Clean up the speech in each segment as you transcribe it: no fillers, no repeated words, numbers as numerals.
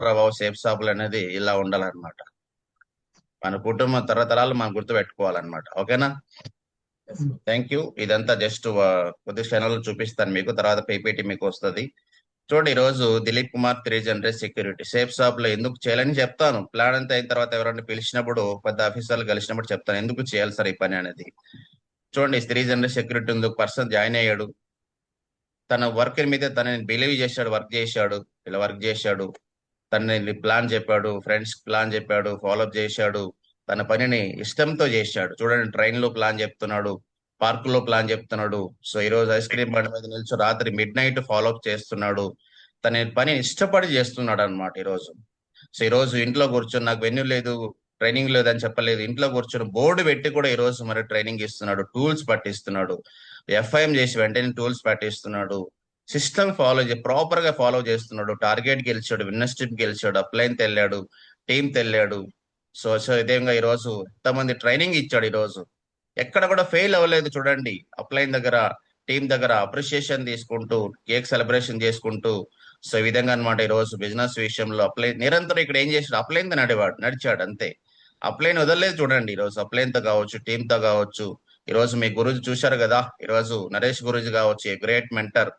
Prabhav safe షాపులు అనేది ఇలా ఉండాలన్నమాట. మన కుటుంబం తరతరాలు మనం గుర్తు పెట్టుకోవాలన్నమాట. ఓకేనా? Thank you. ఇదంతా జస్ట్ కొద్ది క్షణాలు చూపిస్తాను మీకు, తర్వాత పీపీటీ మీకు వస్తుంది. చూడండి, ఈ రోజు Dilip Kumar 3 generate security safe shop లో ఎందుకు చేయాలని చెప్తాను. ప్లాన్ అంతా అయిన తర్వాత ఎవరైనా పిలిచినప్పుడు, పెద్ద ఆఫీసర్లు కలిసినప్పుడు చెప్తాను ఎందుకు చేయాలి సార్ ఈ పని అనేది. చూడండి, 3 జనరేట్ సెక్యూరిటీ ఉంది. ఒక పర్సన్ జాయిన్ అయ్యాడు, తన వర్క్ మీద తనని బిలీవ్ చేశాడు, వర్క్ చేశాడు, ఇలా వర్క్ చేశాడు, తనని ప్లాన్ చెప్పాడు, ఫ్రెండ్స్ ప్లాన్ చెప్పాడు, ఫాలోఅప్ చేశాడు, తన పనిని ఇష్టంతో చేశాడు. చూడండి, ట్రైన్ లో ప్లాన్ చెప్తున్నాడు, పార్క్ లో ప్లాన్ చెప్తున్నాడు. సో ఈ రోజు ఐస్ క్రీమ్ బండి మీద నిల్చో రాత్రి మిడ్ నైట్ ఫాలోఅప్ చేస్తున్నాడు. తన పని ఇష్టపడి చేస్తున్నాడు అనమాట ఈ రోజు. సో ఈ రోజు ఇంట్లో కూర్చొని నాకు వెన్యూ లేదు, ట్రైనింగ్ లేదని చెప్పలేదు. ఇంట్లో కూర్చొని బోర్డు పెట్టి కూడా ఈ రోజు మరి ట్రైనింగ్ ఇస్తున్నాడు, టూల్స్ పట్టిస్తున్నాడు. ఎఫ్ఐఎం చేసి వెంటనే టూల్స్ పట్టిస్తున్నాడు. సిస్టమ్ ప్రాపర్ గా ఫాలో చేస్తున్నాడు. టార్గెట్ గెలిచాడు, విన్నర్షిప్ గెలిచాడు, అప్లైన్ తెల్లాడు, టీం తెల్లాడు. సో ఇదే విధంగా ఈ రోజు ఎంతమంది ట్రైనింగ్ ఇచ్చాడు. ఈ రోజు ఎక్కడ కూడా ఫెయిల్ అవ్వలేదు. చూడండి, అప్లైన్ దగ్గర, టీం దగ్గర అప్రిషియేషన్ తీసుకుంటూ, కేక్ సెలబ్రేషన్ చేసుకుంటూ, సో ఈ విధంగా అనమాట. ఈ రోజు బిజినెస్ విషయంలో అప్లైన్ నిరంతరం ఇక్కడ ఏం చేశాడు, అప్లైన్ తో నడిచాడు అంతే. అప్లైన్ వదలలేదు. చూడండి, ఈ రోజు అప్లైన్ తో కావచ్చు, టీమ్ తో కావచ్చు. ఈ రోజు మీ గురుజీ చూశారు కదా, ఈ రోజు నరేష్ గురుజీ కావచ్చు, ఏ గ్రేట్ మెంటర్.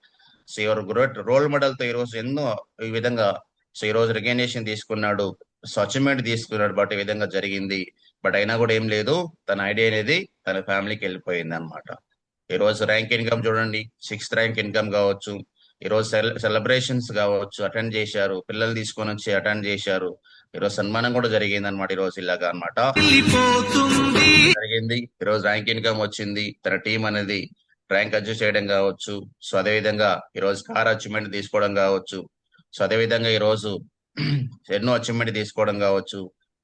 సో ఎవరు గ్రేట్ రోల్ మోడల్ తో ఈ రోజు ఎన్నో ఈ విధంగా, సో ఈ రోజు రికగ్నేషన్ తీసుకున్నాడు, సో అచీవ్మెంట్ తీసుకున్నాడు. బట్ ఈ విధంగా జరిగింది. బట్ అయినా కూడా ఏం లేదు, తన ఐడియా అనేది తన ఫ్యామిలీకి వెళ్ళిపోయింది అనమాట. ఈ రోజు ర్యాంక్ ఇన్కమ్ చూడండి, 6th ర్యాంక్ ఇన్కమ్ కావచ్చు. ఈ రోజు సెలబ్రేషన్స్ కావచ్చు, అటెండ్ చేశారు, పిల్లలు తీసుకొని వచ్చి అటెండ్ చేశారు. ఈ రోజు సన్మానం కూడా జరిగింది అనమాట. ఈ రోజు ఇలాగా అనమాట జరిగింది. ఈ రోజు ర్యాంక్ ఇన్కమ్ వచ్చింది. తన టీం అనేది ర్యాంక్ అచీవ్ చేయడం కావచ్చు. సో అదే విధంగా ఈ రోజు కార్ అచీవ్మెంట్ తీసుకోవడం కావచ్చు. సో అదే విధంగా ఈ రోజు ఎన్నో అచీవ్మెంట్ తీసుకోవడం కావచ్చు.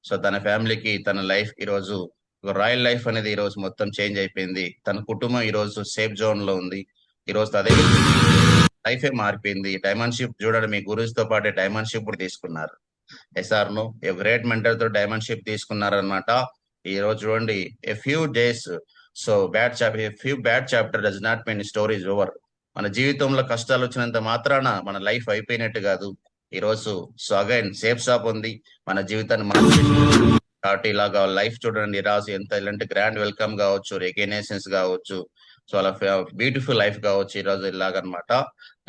సో తన ఫ్యామిలీకి, తన లైఫ్ ఈ రోజు రాయల్ లైఫ్ అనేది ఈ రోజు మొత్తం చేంజ్ అయిపోయింది. తన కుటుంబం ఈ రోజు సేఫ్ జోన్ లో ఉంది. ఈ రోజు అదే లైఫే మారిపోయింది. డైమండ్షిప్ చూడండి, మీ గురువుతో పాటు డైమండ్షిప్ కూడా తీసుకున్నారు. ఎస్ఆర్ ను గ్రేట్ మెంటర్ తో డైమండ్షిప్ తీసుకున్నారనమాట. ఈ రోజు చూడండి, a few days, so few bad chapter does not mean story is over. మన జీవితంలో కష్టాలు వచ్చినంత మాత్రాన మన లైఫ్ అయిపోయినట్టు కాదు. ఈ రోజు సో అగైన్ సేఫ్ షాప్ ఉంది, మన జీవితాన్ని మార్చి. కాబట్టి ఇలాగా లైఫ్ చూడండి, రాజు ఎంత ఇలాంటి గ్రాండ్ వెల్కమ్ కావచ్చు, రికగ్నేషన్స్ కావచ్చు, సో అలా బ్యూటిఫుల్ లైఫ్ కావచ్చు. ఈ రోజు ఇలాగనమాట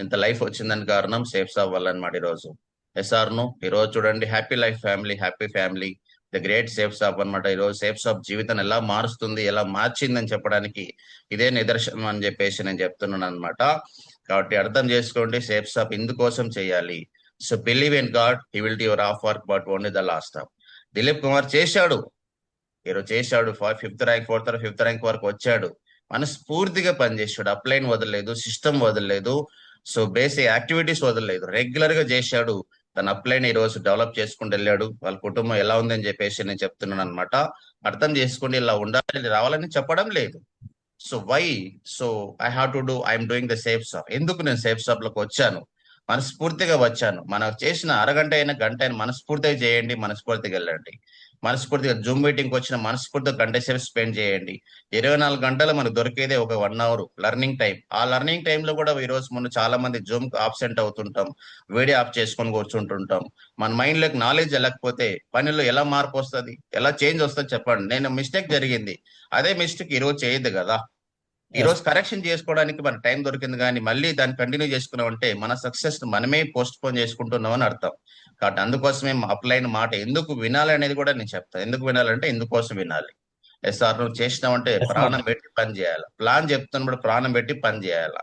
ఇంత లైఫ్ వచ్చిందని కారణం సేఫ్ షాప్ వల్ల అనమాట. ఈ రోజు ఎస్ఆర్ ను ఈ రోజు చూడండి, happy life family, happy family, the great safe shop అనమాట. ఈ రోజు సేఫ్ షాప్ జీవితాన్ని ఎలా మారుస్తుంది, ఎలా మార్చిందని చెప్పడానికి ఇదే నిదర్శనం అని చెప్పేసి నేను చెప్తున్నాను అనమాట. కాబట్టి అర్థం చేసుకోండి, సేఫ్ షాప్ ఇందుకోసం చేయాలి. So believe in God, he will do your half work but only the last half. Dilip Kumar చేశాడు, ఈరోజు చేశాడు. 5th ర్యాంక్ 4th ర్యాంక్ వరకు వచ్చాడు. మనస్ఫూర్తిగా పనిచేశాడు, అప్లైన్ వదలలేదు, సిస్టమ్ వదలలేదు, సో బేసిక్ యాక్టివిటీస్ వదలలేదు, రెగ్యులర్ గా చేశాడు. తన అప్లైన్ ఈ రోజు డెవలప్ చేసుకుంటూ వెళ్ళాడు. వాళ్ళ కుటుంబం ఎలా ఉందని చెప్పేసి నేను చెప్తున్నాను అనమాట. అర్థం చేసుకోండి, ఇలా ఉండాలి, రావాలని చెప్పడం లేదు. So why, so I have to do, I'm doing the safe shop. ఎందుకు నేను సేఫ్ షాప్ లోకి వచ్చాను, మనస్ఫూర్తిగా వచ్చాను. మనం చేసిన అరగంట అయినా గంట అయినా మనస్ఫూర్తిగా చేయండి, మనస్ఫూర్తిగా వెళ్ళండి. మనస్ఫూర్తిగా జూమ్ మీటింగ్ వచ్చిన మనస్ఫూర్తిగా గంట సేపు స్పెండ్ చేయండి. 24 గంటలు మనకు దొరికేదే ఒక 1 అవర్ లెర్నింగ్ టైం. ఆ లెర్నింగ్ టైంలో కూడా ఈ రోజు మనం చాలా మంది జూమ్ ఆబ్సెంట్ అవుతుంటాం, వీడియో ఆఫ్ చేసుకొని కూర్చుంటుంటాం. మన మైండ్ లోకి నాలెడ్జ్ వెళ్ళకపోతే పనిలో ఎలా మార్పు వస్తుంది, ఎలా చేంజ్ వస్తుంది చెప్పండి. నేను మిస్టేక్ జరిగింది, అదే మిస్టేక్ ఈ రోజు చేయదు కదా. ఈ రోజు కరెక్షన్ చేసుకోవడానికి మనకు టైం దొరికింది, కానీ మళ్ళీ దాన్ని కంటిన్యూ చేసుకున్నాం అంటే మన సక్సెస్ మనమే పోస్ట్ పోన్ చేసుకుంటున్నాం అని అర్థం. కాబట్టి అందుకోసమే అప్లైన్ మాట ఎందుకు వినాలి అనేది కూడా నేను చెప్తాను. ఎందుకు వినాలంటే ఇందుకోసం వినాలి. ఎస్ఆర్ నువ్వు చేసినావంటే ప్రాణం పెట్టి పని చేయాలి. ప్లాన్ చెప్తున్నప్పుడు ప్రాణం పెట్టి పని చేయాలి.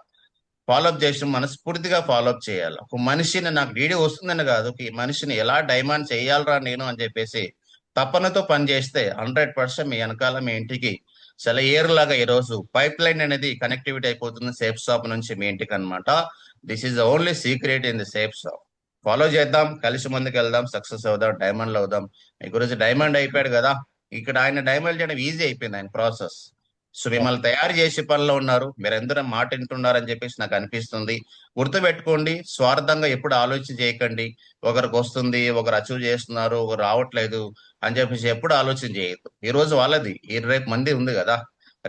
ఫాలోఅప్ చేసిన మనస్ఫూర్తిగా ఫాలోఅప్ చేయాలి. ఒక మనిషిని నాకు వీడియో వస్తుందని కాదు, ఈ మనిషిని ఎలా డైమాండ్ చేయాలరా నేను అని చెప్పేసి తపనతో పని చేస్తే 100% మీ వెనకాల మీ ఇంటికి చాలా ఏర్ లాగా ఈ రోజు పైప్ లైన్ అనేది కనెక్టివిటీ అయిపోతుంది సేఫ్ షాప్ నుంచి మీ ఇంటికి అనమాట. This is the only secret in the safe shop. Follow చేద్దాం, కలిసి ముందుకు వెళ్దాం, సక్సెస్ అవుదాం, డైమండ్ అవుదాం. మీ గురించి డైమండ్ అయిపోయాడు కదా, ఇక్కడ ఆయన డైమండ్ చేయడం ఈజీ అయిపోయింది ఆయన ప్రాసెస్. సో మిమ్మల్ని తయారు చేసే పనిలో ఉన్నారు, మీరందరూ మాట వింటున్నారని చెప్పేసి నాకు అనిపిస్తుంది. గుర్తుపెట్టుకోండి, స్వార్థంగా ఎప్పుడు ఆలోచన చేయకండి. ఒకరికి వస్తుంది, ఒకరు అచీవ్ చేస్తున్నారు, ఒకరు రావట్లేదు అని చెప్పేసి ఎప్పుడు ఆలోచన చేయొద్దు. ఈ రోజు వాళ్ళది, ఈ రేపు మంది ఉంది కదా,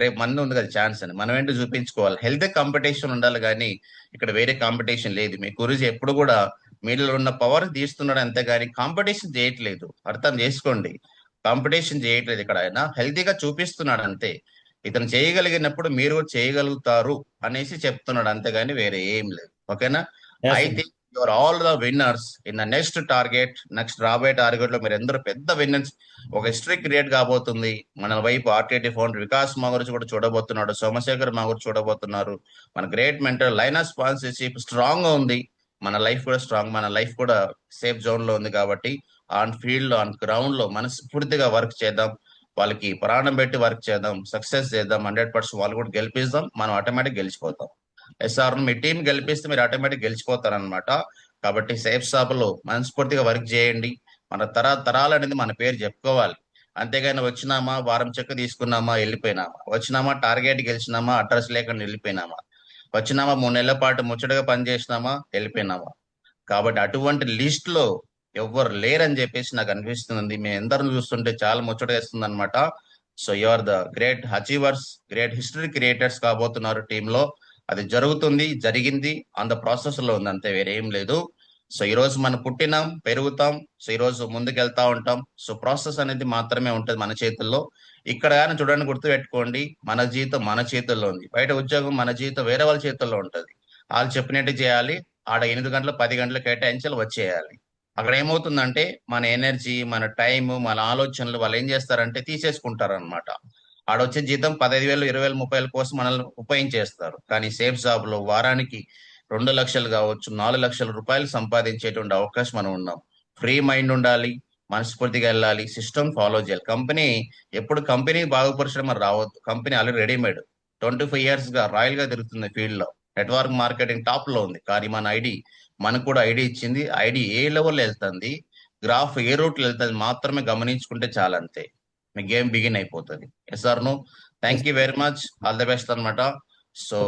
రేపు మంది ఉంది కదా ఛాన్స్ అని మనం ఏంటో చూపించుకోవాలి. హెల్తీ కాంపిటీషన్ ఉండాలి, కానీ ఇక్కడ వేరే కాంపిటీషన్ లేదు. మీ గురించి ఎప్పుడు కూడా మీలో ఉన్న పవర్ తీస్తున్నాడు అంతేగాని కాంపిటీషన్ చేయట్లేదు. అర్థం చేసుకోండి, కాంపిటీషన్ చేయట్లేదు. ఇక్కడ ఆయన హెల్తీగా చూపిస్తున్నాడు అంతే. ఇతను చేయగలిగినప్పుడు మీరు కూడా చేయగలుగుతారు అనేసి చెప్తున్నాడు అంతేగాని వేరే ఏం లేదు. ఓకేనా? Yes I think your all the winners in the next target. Next రాబోయే టార్గెట్ లో మీరు ఎందరో పెద్ద విన్నర్స్. ఒక హిస్టరీ క్రియేట్ కాబోతుంది. మన వైపు ఆర్టీటీ ఫౌండర్ వికాస్ మా గురించి కూడా చూడబోతున్నాడు, సోమశేఖర్ మా గురించి చూడబోతున్నారు. మన great mentor line of sponsorship strong గా ఉంది. మన లైఫ్ కూడా స్ట్రాంగ్, మన లైఫ్ కూడా సేఫ్ జోన్ లో ఉంది. కాబట్టి ఆన్ ఫీల్డ్ ఆన్ గ్రౌండ్ లో మనస్ఫూర్తిగా వర్క్ చేద్దాం, వాళ్ళకి ప్రాణం పెట్టి వర్క్ చేద్దాం, సక్సెస్ చేద్దాం. 100% వాళ్ళు కూడా గెలిపిద్దాం, మనం ఆటోమేటిక్ గెలిచిపోతాం. ఎస్ఆర్ మీ టీం గెలిపిస్తే మీరు ఆటోమేటిక్ గెలిచిపోతారనమాట. కాబట్టి సేఫ్ షాపులో మనస్ఫూర్తిగా వర్క్ చేయండి. మన తరాలు అనేది మన పేరు చెప్పుకోవాలి. అంతేగాని వచ్చినామా వారం చెక్ తీసుకున్నామా వెళ్ళిపోయినామా, వచ్చినామా టార్గెట్ గెలిచినామా అడ్రస్ లేకుండా వెళ్ళిపోయినామా, వచ్చినామా 3 నెలల పాటు ముచ్చటగా పనిచేసినామా వెళ్ళిపోయినామా. కాబట్టి అటువంటి లిస్ట్ లో ఎవ్వరు లేరని చెప్పేసి నాకు అనిపిస్తుంది. మేము ఎందరిని చూస్తుంటే చాలా ముచ్చట వేస్తుంది అనమాట. So you are the great achievers, great history creators కాబోతున్నారు టీంలో. అది జరుగుతుంది, జరిగింది, ఆన్ ద ప్రాసెస్ లో ఉంది, అంతే వేరే ఏం లేదు. సో ఈ రోజు మనం పుట్టినాం, పెరుగుతాం. సో ఈ రోజు ముందుకెళ్తా ఉంటాం. సో ప్రాసెస్ అనేది మాత్రమే ఉంటది మన చేతుల్లో. ఇక్కడ కానీ చూడండి, గుర్తుపెట్టుకోండి, మన జీవితం మన చేతుల్లో ఉంది. బయట ఉద్యోగం మన జీవితం వేరే వాళ్ళ చేతుల్లో ఉంటది. వాళ్ళు చెప్పినట్టు చేయాలి. ఆడ 8 గంటలు 10 గంటలు కేటాయించాలి, వచ్చేయాలి. అక్కడ ఏమవుతుందంటే మన ఎనర్జీ, మన టైం, మన ఆలోచనలు వాళ్ళు ఏం చేస్తారంటే తీసేసుకుంటారు అనమాట. ఆడొచ్చే జీతం 15,000 20,000 30,000 కోసం మనల్ని ఉపయోగించేస్తారు. కానీ సేఫ్ జాబ్ లో వారానికి 2 లక్షలు కావచ్చు, 4 లక్షల రూపాయలు సంపాదించేటువంటి అవకాశం మనం ఉన్నాం. ఫ్రీ మైండ్ ఉండాలి, మనస్ఫూర్తిగా వెళ్ళాలి, సిస్టమ్ ఫాలో చేయాలి. ఎప్పుడు కంపెనీ బాగుపరచడం మరి రావద్దు. కంపెనీ ఆల్రెడీ రెడీమేడ్ 25 years గా రాయల్ గా తిరుగుతుంది ఫీల్డ్ లో. నెట్వర్క్ మార్కెటింగ్ టాప్ లో ఉంది. కానీ మన ఐడి, మనకు కూడా ఐడి ఇచ్చింది. ఐడి ఏ లెవెల్లో వెళ్తుంది, గ్రాఫ్ ఏ రూట్ లో వెళ్తుంది మాత్రమే గమనించుకుంటే చాలంతే, మీ గేమ్ బిగిన్ అయిపోతుంది. Yes or no? Thank you very much, all the best అనమాట. సో